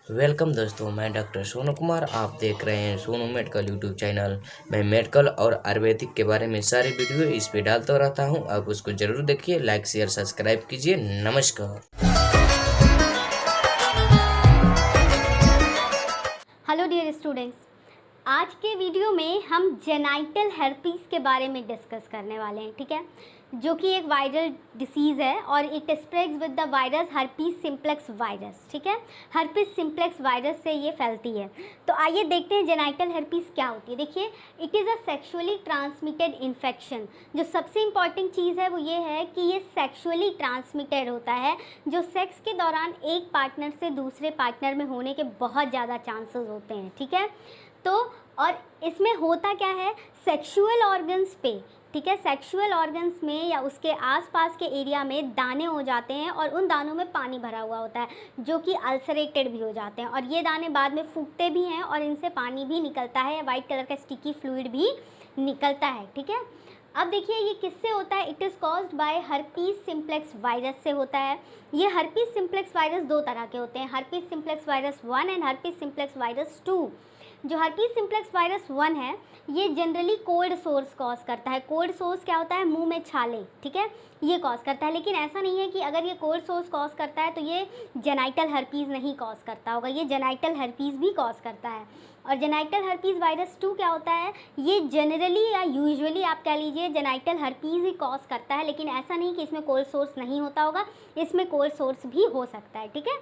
Welcome दोस्तों, मैं doctor Sonu Kumar. आप देख रहे हैं सोनू मेडिकल यूट्यूब चैनल। मैं मेडिकल और आयुर्वेदिक के बारे में सारी वीडियो इस पे डालता रहता हूं। आप उसको जरूर देखिए, लाइक शेयर सब्सक्राइब कीजिए। नमस्कार। हेलो डियर स्टूडेंट्स, आज के वीडियो में हम जेनाइटल हर्पीस के बारे में डिस्कस करने वाले हैं। ठीक है, जो कि एक वायरल डिसीज़ है और it spreads with the virus herpes simplex virus. ठीक है, हर्पीस सिम्प्लेक्स वायरस से ये फैलती है। तो आइए देखते हैं जेनाइटल हर्पीस क्या होती है। देखिए, it is a sexually transmitted infection. जो सबसे इम्पॉर्टेंट चीज़ है वो ये है कि ये सेक्सुअली ट्रांसमिटेड होता है, जो सेक्स के दौरान एक पार्टनर से दूसरे पार्टनर में होने के बहुत ज़्यादा चांसेस होते हैं। ठीक है, तो और इसमें होता क्या है, सेक्सुअल ऑर्गन्स पे, ठीक है, सेक्सुअल ऑर्गन्स में या उसके आसपास के एरिया में दाने हो जाते हैं और उन दानों में पानी भरा हुआ होता है, जो कि अल्सरेटेड भी हो जाते हैं और ये दाने बाद में फूटते भी हैं और इनसे पानी भी निकलता है, वाइट कलर का स्टिकी फ्लूइड भी निकलता है। ठीक है, अब देखिए ये किससे होता है। It is caused by herpes simplex virus से होता है। ये हर्पीस सिम्प्लेक्स वायरस दो तरह के होते हैं, herpes simplex virus 1 and herpes simplex virus 2। जो हर्पीस सिम्प्लेक्स वायरस 1 है, ये जनरली कोल्ड सोर्स कॉज करता है। कोल्ड सोर्स क्या होता है, मुंह में छाले, ठीक है, ये कॉज करता है। लेकिन ऐसा नहीं है कि अगर ये कोल्ड सोर्स कॉज करता है तो ये जेनाइटल हर्पीज़ नहीं कॉज करता होगा, ये जेनाइटल हर्पीज़ भी कॉज करता है। और जेनाइटल हर्पीज़ वायरस 2 क्या होता है, ये जनरली या यूजुअली आप कह लीजिए जेनाइटल हर्पीज़ ही कॉज करता है। लेकिन ऐसा नहीं कि इसमें कोल्ड सोर्स नहीं होता होगा, इसमें कोल्ड सोर्स भी हो सकता है। ठीक है,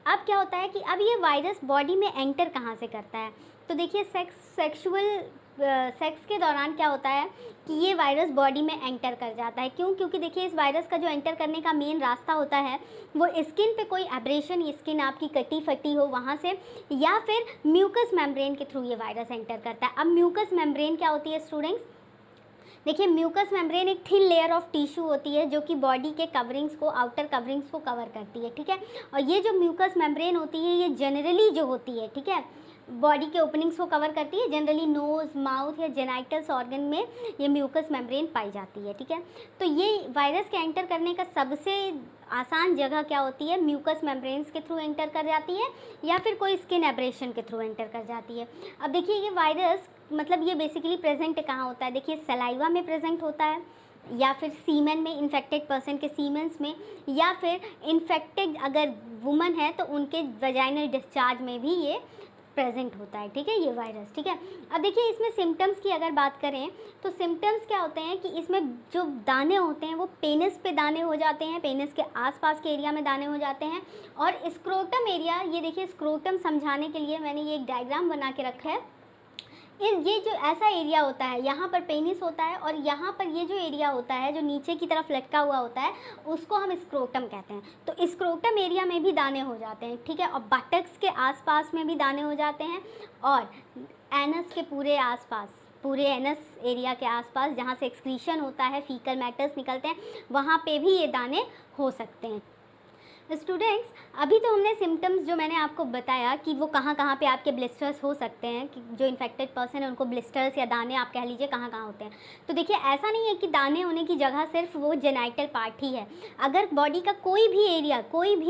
अब क्या होता है कि अब ये वायरस बॉडी में एंटर कहाँ से करता है। तो देखिए, सेक्स के दौरान क्या होता है कि ये वायरस बॉडी में एंटर कर जाता है। क्यों? क्योंकि देखिए, इस वायरस का जो एंटर करने का मेन रास्ता होता है वो स्किन पे कोई एब्रेशन, स्किन आपकी कटी फटी हो वहाँ से, या फिर म्यूकस मेम्ब्रेन के थ्रू ये वायरस एंटर करता है। अब म्यूकस मेम्ब्रेन क्या होती है स्टूडेंट्स, देखिए, म्यूकस मेम्ब्रेन एक थिन लेयर ऑफ टिश्यू होती है जो कि बॉडी के कवरिंग्स को, आउटर कवरिंग्स को कवर करती है। ठीक है, और ये जो म्यूकस मेम्ब्रेन होती है ये जनरली जो होती है, ठीक है, बॉडी के ओपनिंग्स को कवर करती है। जनरली नोज़, माउथ या जेनाइटल्स ऑर्गन में ये म्यूकस मेम्ब्रेन पाई जाती है। ठीक है, तो ये वायरस के एंटर करने का सबसे आसान जगह क्या होती है, म्यूकस मेम्ब्रेन्स के थ्रू एंटर कर जाती है या फिर कोई स्किन एब्रेशन के थ्रू एंटर कर जाती है। अब देखिए, ये वायरस मतलब ये बेसिकली प्रेजेंट कहाँ होता है, देखिए सलाइवा में प्रेजेंट होता है, या फिर सीमेन में, इन्फेक्टेड पर्सन के सीमेंस में, या फिर इन्फेक्टेड अगर वुमन है तो उनके वेजाइनल डिस्चार्ज में भी ये प्रेजेंट होता है। ठीक है, ये वायरस। ठीक है, अब देखिए इसमें सिम्टम्स की अगर बात करें तो सिम्टम्स क्या होते हैं कि इसमें जो दाने होते हैं वो पेनिस पे दाने हो जाते हैं, पेनिस के आसपास के एरिया में दाने हो जाते हैं। और स्क्रोटम एरिया, ये देखिए स्क्रोटम समझाने के लिए मैंने ये एक डायग्राम बना के रखा है। ये जो ऐसा एरिया होता है, यहाँ पर पेनिस होता है और यहाँ पर ये जो एरिया होता है जो नीचे की तरफ लटका हुआ होता है उसको हम स्क्रोटम कहते हैं। तो स्क्रोटम एरिया में भी दाने हो जाते हैं। ठीक है, और बटक्स के आसपास में भी दाने हो जाते हैं और एनस के पूरे आसपास, पूरे एनस एरिया के आसपास जहाँ से एक्सक्रीशन होता है, फीकल मैटर्स निकलते हैं, वहाँ पे भी ये दाने हो सकते हैं। स्टूडेंट्स, अभी तो हमने सिम्टम्स जो मैंने आपको बताया कि वो कहाँ कहाँ पे आपके ब्लिस्टर्स हो सकते हैं, कि जो इन्फेक्टेड पर्सन है उनको ब्लिस्टर्स या दाने आप कह लीजिए कहाँ कहाँ होते हैं। तो देखिए, ऐसा नहीं है कि दाने होने की जगह सिर्फ वो जेनाइटल पार्ट ही है। अगर बॉडी का कोई भी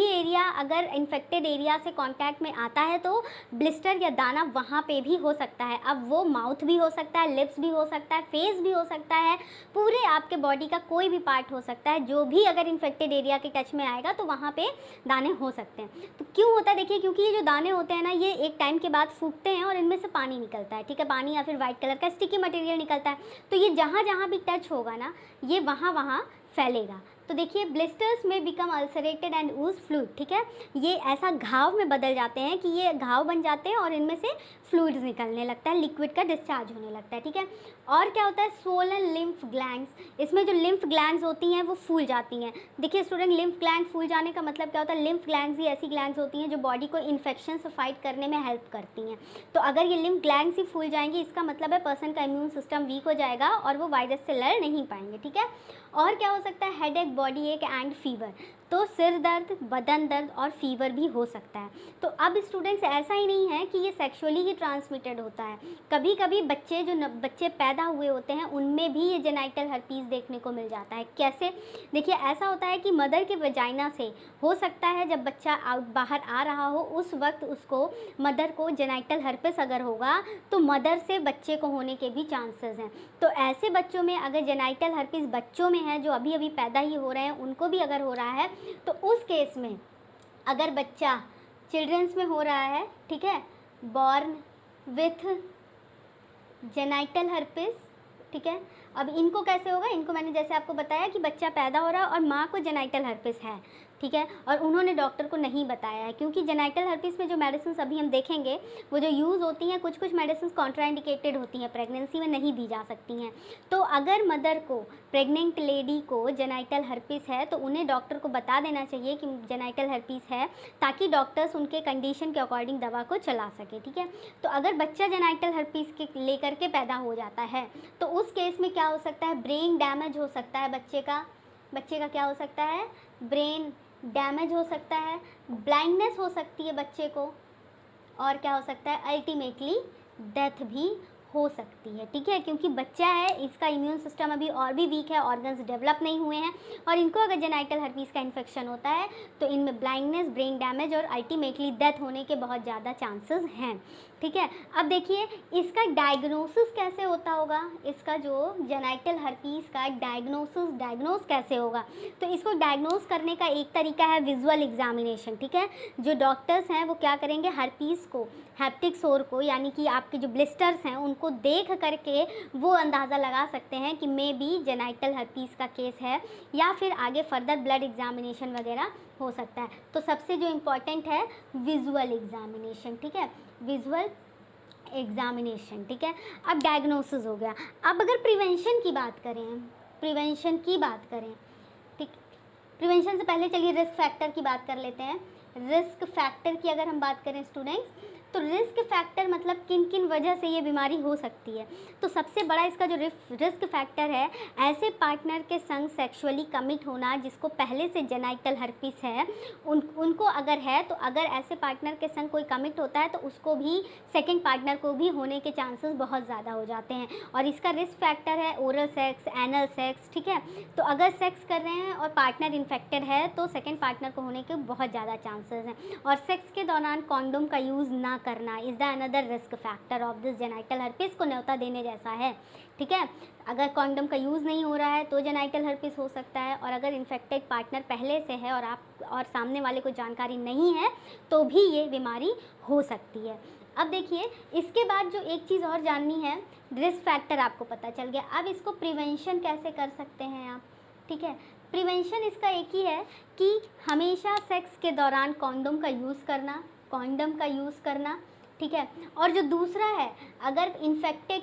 एरिया अगर इन्फेक्टेड एरिया से कॉन्टैक्ट में आता है तो ब्लिस्टर या दाना वहाँ पर भी हो सकता है। अब वो माउथ भी हो सकता है, लिप्स भी हो सकता है, फेस भी हो सकता है, पूरे आपके बॉडी का कोई भी पार्ट हो सकता है। जो भी अगर इन्फेक्टेड एरिया के टच में आएगा तो वहाँ पे दाने हो सकते हैं। तो क्यों होता है, देखिए, क्योंकि ये जो दाने होते हैं ना, ये एक टाइम के बाद फूटते हैं और इनमें से पानी निकलता है। ठीक है, पानी या फिर वाइट कलर का स्टिकी मटेरियल निकलता है। तो ये जहाँ जहाँ भी टच होगा ना, ये वहाँ वहाँ फैलेगा। तो देखिए, ब्लिस्टर्स में become ulcerated and Uz fluid. ठीक है, ये ऐसा घाव में बदल जाते हैं कि ये घाव बन जाते हैं और इनमें से फ्लूइड्स निकलने लगता है, लिक्विड का डिस्चार्ज होने लगता है। ठीक है, और क्या होता है, स्वोलन लिम्फ ग्लैंड्स, इसमें जो लिम्फ ग्लैंड्स होती हैं वो फूल जाती हैं। देखिए स्टूडेंट, लिम्फ ग्लैंड फूल जाने का मतलब क्या होता है, लिम्फ ग्लैंड्स ही ऐसी ग्लैंड्स होती हैं जो बॉडी को इन्फेक्शन से फाइट करने में हेल्प करती हैं। तो अगर ये लिम्फ ग्लैंड्स ही फूल जाएंगी, इसका मतलब है पर्सन का इम्यून सिस्टम वीक हो जाएगा और वो वायरस से लड़ नहीं पाएंगे। ठीक है, और क्या हो सकता है, हेडेक, बॉडी एक एंड फीवर। तो सिर दर्द, बदन दर्द और फीवर भी हो सकता है। तो अब स्टूडेंट्स ऐसा ही नहीं है कि ये सेक्सुअली ही ट्रांसमिटेड होता है, कभी कभी बच्चे पैदा हुए होते हैं उनमें भी ये जेनाइटल हर्पीस देखने को मिल जाता है। कैसे? देखिए ऐसा होता है कि मदर के वजाइना से हो सकता है जब बच्चा बाहर आ रहा हो उस वक्त उसको मदर को जेनाइटल हर्पिस अगर होगा तो मदर से बच्चे को होने के भी चांसेस हैं। तो ऐसे बच्चों में अगर जेनाइटल हर्पिस बच्चों में है जो अभी अभी पैदा ही हो रहे हैं उनको भी अगर हो रहा है तो उस केस में अगर बच्चा चिल्ड्रंस में हो रहा है, ठीक है, बॉर्न विथ जेनाइटल हर्पिस, ठीक है। अब इनको कैसे होगा? इनको मैंने जैसे आपको बताया कि बच्चा पैदा हो रहा है और माँ को जेनाइटल हर्पिस है, ठीक है, और उन्होंने डॉक्टर को नहीं बताया है, क्योंकि जेनाइटल हर्पिस में जो मेडिसिन अभी हम देखेंगे वो जो यूज़ होती हैं, कुछ कुछ मेडिसिन कॉन्ट्राइंडिकेटेड होती हैं, प्रेगनेंसी में नहीं दी जा सकती हैं। तो अगर मदर को, प्रेग्नेंट लेडी को जेनाइटल हर्पिस है तो उन्हें डॉक्टर को बता देना चाहिए कि जेनाइटल हर्पिस है, ताकि डॉक्टर्स उनके कंडीशन के अकॉर्डिंग दवा को चला सके, ठीक है। तो अगर बच्चा जेनाइटल हर्पिस के लेकर के पैदा हो जाता है तो उस केस में क्या हो सकता है? ब्रेन डैमेज हो सकता है बच्चे का क्या हो सकता है? ब्रेन डैमेज हो सकता है, ब्लाइंडनेस हो सकती है बच्चे को, और क्या हो सकता है? अल्टीमेटली डेथ भी हो सकती है, ठीक है, क्योंकि बच्चा है, इसका इम्यून सिस्टम अभी और भी वीक है, ऑर्गन्स डेवलप नहीं हुए हैं, और इनको अगर जेनाइटल हर्पीस का इन्फेक्शन होता है तो इनमें ब्लाइंडनेस, ब्रेन डैमेज और अल्टीमेटली डेथ होने के बहुत ज़्यादा चांसेस हैं, ठीक है। अब देखिए इसका डायग्नोसिस कैसे होता होगा? इसका जो जेनाइटल हर्पीस का डायग्नोस कैसे होगा? तो इसको डायग्नोस करने का एक तरीका है विजुअल एग्जामिनेशन, ठीक है। जो डॉक्टर्स हैं वो क्या करेंगे? हर्पीस को, हैप्टिक सोर को, यानी कि आपके जो ब्लिस्टर्स हैं उनको देख करके वो अंदाज़ा लगा सकते हैं कि मे बी जेनाइटल हर्पीस का केस है, या फिर आगे फर्दर ब्लड एग्जामिनेशन वगैरह हो सकता है। तो सबसे जो इम्पॉर्टेंट है विजुअल एग्जामिनेशन, ठीक है, विजुअल एग्जामिनेशन, ठीक है। अब डायग्नोसिस हो गया। अब अगर प्रिवेंशन की बात करें, ठीक, प्रिवेंशन से पहले चलिए रिस्क फैक्टर की बात कर लेते हैं। रिस्क फैक्टर की अगर हम बात करें स्टूडेंट्स, तो रिस्क फैक्टर मतलब किन किन वजह से ये बीमारी हो सकती है। तो सबसे बड़ा इसका जो रिस्क फैक्टर है, ऐसे पार्टनर के संग सेक्सुअली कमिट होना जिसको पहले से जेनाइटल हर्पीस है, उनको अगर है, तो अगर ऐसे पार्टनर के संग कोई कमिट होता है तो उसको भी, सेकंड पार्टनर को भी होने के चांसेस बहुत ज़्यादा हो जाते हैं। और इसका रिस्क फैक्टर है ओरल सेक्स, एनल सेक्स, ठीक है। तो अगर सेक्स कर रहे हैं और पार्टनर इन्फेक्टेड है तो सेकंड पार्टनर को होने के बहुत ज़्यादा चांसेस हैं। और सेक्स के दौरान कॉन्डोम का यूज़ ना करना is the another risk factor of this genital herpes, को न्योता देने जैसा है, ठीक है। अगर कॉन्डोम का यूज़ नहीं हो रहा है तो जेनाइटल हर्पीस हो सकता है, और अगर इन्फेक्टेड पार्टनर पहले से है और सामने वाले को जानकारी नहीं है तो भी ये बीमारी हो सकती है। अब देखिए इसके बाद जो एक चीज़ और जाननी है, रिस्क फैक्टर आपको पता चल गया, अब इसको प्रिवेंशन कैसे कर सकते हैं आप, ठीक है। प्रिवेंशन इसका एक ही है कि हमेशा सेक्स के दौरान कॉन्डोम का यूज़ करना, ठीक है। और जो दूसरा है, अगर इन्फेक्टेड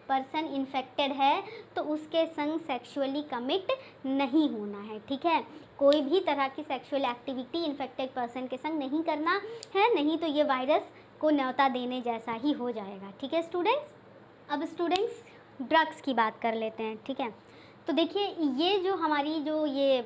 पर्सन इन्फेक्टेड है तो उसके संग सेक्सुअली कमिट नहीं होना है, ठीक है। कोई भी तरह की सेक्सुअल एक्टिविटी इन्फेक्टेड पर्सन के संग नहीं करना है, नहीं तो ये वायरस को न्योता देने जैसा ही हो जाएगा, ठीक है स्टूडेंट्स। अब स्टूडेंट्स ड्रग्स की बात कर लेते हैं, ठीक है। तो देखिए ये जो हमारी जो ये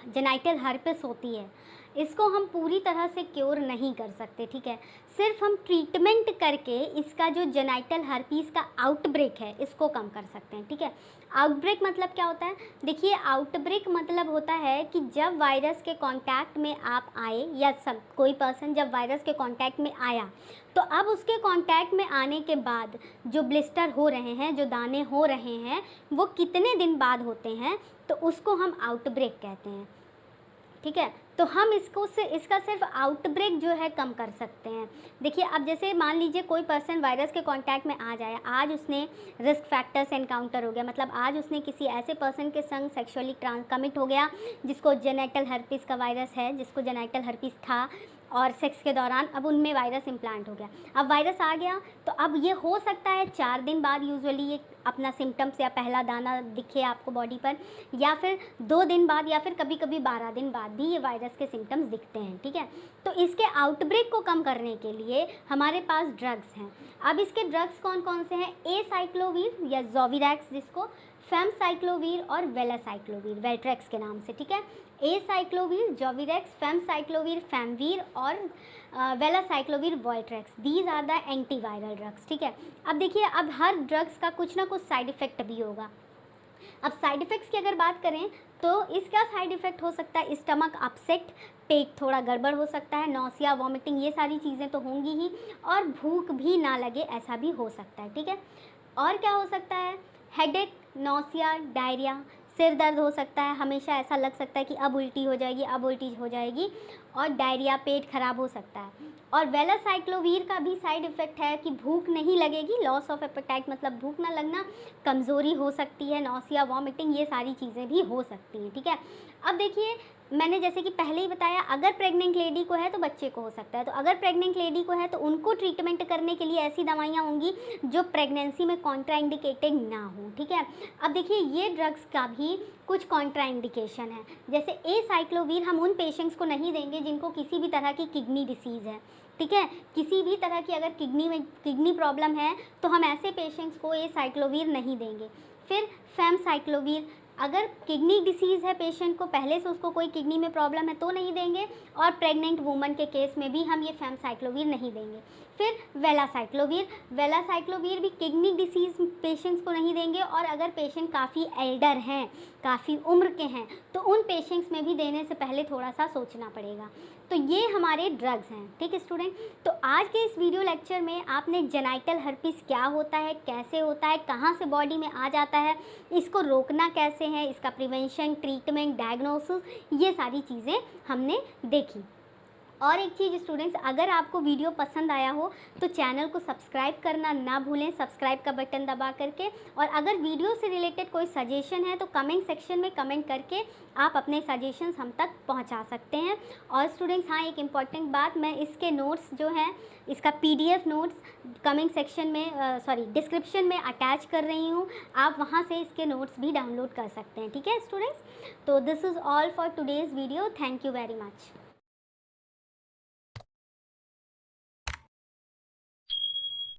जेनाइटल हर्पिस होती है, इसको हम पूरी तरह से क्योर नहीं कर सकते, ठीक है। सिर्फ हम ट्रीटमेंट करके इसका जो जेनाइटल हर्पीस का आउटब्रेक है इसको कम कर सकते हैं, ठीक है। आउटब्रेक मतलब क्या होता है? देखिए आउटब्रेक मतलब होता है कि जब वायरस के कांटेक्ट में आप आए, या कोई पर्सन जब वायरस के कांटेक्ट में आया, तो अब उसके कांटेक्ट में आने के बाद जो ब्लिस्टर हो रहे हैं, जो दाने हो रहे हैं, वो कितने दिन बाद होते हैं, तो उसको हम आउटब्रेक कहते हैं, ठीक है। तो हम इसका सिर्फ आउटब्रेक जो है कम कर सकते हैं। देखिए अब जैसे मान लीजिए कोई पर्सन वायरस के कांटेक्ट में आ जाए, आज उसने रिस्क फैक्टर से एनकाउंटर हो गया, मतलब आज उसने किसी ऐसे पर्सन के संग सेक्सुअली कमिट हो गया जिसको जेनाइटल हर्पीस का वायरस है, जिसको जेनाइटल हर्पीस था, और सेक्स के दौरान अब उनमें वायरस इम्प्लांट हो गया। अब वायरस आ गया तो अब ये हो सकता है 4 दिन बाद यूजुअली ये अपना सिम्टम्स या पहला दाना दिखे आपको बॉडी पर, या फिर 2 दिन बाद, या फिर कभी कभी 12 दिन बाद भी ये वायरस के सिम्टम्स दिखते हैं, ठीक है। तो इसके आउटब्रेक को कम करने के लिए हमारे पास ड्रग्स हैं। अब इसके ड्रग्स कौन कौन से हैं? एसाइक्लोविर या जोविरैक्स, जिसको फेमसाइक्लोवीर और वेलासाइक्लोवीर वेल्ट्रेक्स के नाम से, ठीक है। एसाइक्लोवीर जोविरेक्स, फेमसाइक्लोवीर फैमवीर और valacyclovir Valtrex, these are the antiviral drugs, ठीक है। अब देखिए, अब हर ड्रग्स का कुछ ना कुछ साइड इफ़ेक्ट भी होगा। अब साइड इफ़ेक्ट्स की अगर बात करें तो इसका साइड इफ़ेक्ट हो सकता है स्टमक अपसेट, पेट थोड़ा गड़बड़ हो सकता है, नौसिया, वॉमिटिंग, ये सारी चीज़ें तो होंगी ही, और भूख भी ना लगे ऐसा भी हो सकता है, ठीक है। और क्या हो सकता है, हेडेक, नौसिया, डायरिया, सिर दर्द हो सकता है, हमेशा ऐसा लग सकता है कि अब उल्टी हो जाएगी, अब उल्टी हो जाएगी, और डायरिया, पेट खराब हो सकता है। और वेलासाइक्लोवीर का भी साइड इफ़ेक्ट है कि भूख नहीं लगेगी, लॉस ऑफ एपेटाइट मतलब भूख ना लगना, कमज़ोरी हो सकती है, नौसिया, वॉमिटिंग, ये सारी चीज़ें भी हो सकती हैं, ठीक है। अब देखिए, मैंने जैसे कि पहले ही बताया, अगर प्रेग्नेंट लेडी को है तो बच्चे को हो सकता है, तो अगर प्रेग्नेंट लेडी को है तो उनको ट्रीटमेंट करने के लिए ऐसी दवाइयाँ होंगी जो प्रेगनेंसी में कॉन्ट्राइंडिकेटेड ना हो, ठीक है। अब देखिए, ये ड्रग्स का भी कुछ कॉन्ट्राइंडिकेशन है, जैसे एसाइक्लोवीर हम उन पेशेंट्स को नहीं देंगे जिनको किसी भी तरह की किडनी डिसीज़ है, ठीक है। किसी भी तरह की अगर किडनी प्रॉब्लम है तो हम ऐसे पेशेंट्स को एसाइक्लोवीर नहीं देंगे। फिर फेमसाइक्लोवीर, अगर किडनी डिसीज़ है पेशेंट को, पहले से उसको कोई किडनी में प्रॉब्लम है तो नहीं देंगे, और प्रेग्नेंट वूमन के केस में भी हम ये फेमसाइक्लोवीर नहीं देंगे। फिर वेलासाइक्लोवीर भी किडनी डिसीज़ पेशेंट्स को नहीं देंगे, और अगर पेशेंट काफ़ी एल्डर हैं, काफ़ी उम्र के हैं, तो उन पेशेंट्स में भी देने से पहले थोड़ा सा सोचना पड़ेगा। तो ये हमारे ड्रग्स हैं, ठीक है स्टूडेंट। तो आज के इस वीडियो लेक्चर में आपने जेनाइटल हर्पिस क्या होता है, कैसे होता है, कहाँ से बॉडी में आ जाता है, इसको रोकना कैसे है, इसका प्रिवेंशन, ट्रीटमेंट, डायग्नोसिस, ये सारी चीज़ें हमने देखी। और एक चीज़ स्टूडेंट्स, अगर आपको वीडियो पसंद आया हो तो चैनल को सब्सक्राइब करना ना भूलें, सब्सक्राइब का बटन दबा करके। और अगर वीडियो से रिलेटेड कोई सजेशन है तो कमेंट सेक्शन में कमेंट करके आप अपने सजेशंस हम तक पहुंचा सकते हैं। और स्टूडेंट्स, हाँ, एक इम्पॉर्टेंट बात, मैं इसके नोट्स जो हैं, इसका PDF नोट्स कमेंट सेक्शन में डिस्क्रिप्शन में अटैच कर रही हूँ, आप वहाँ से इसके नोट्स भी डाउनलोड कर सकते हैं, ठीक है स्टूडेंट्स। तो this is all for today's video, thank you very much.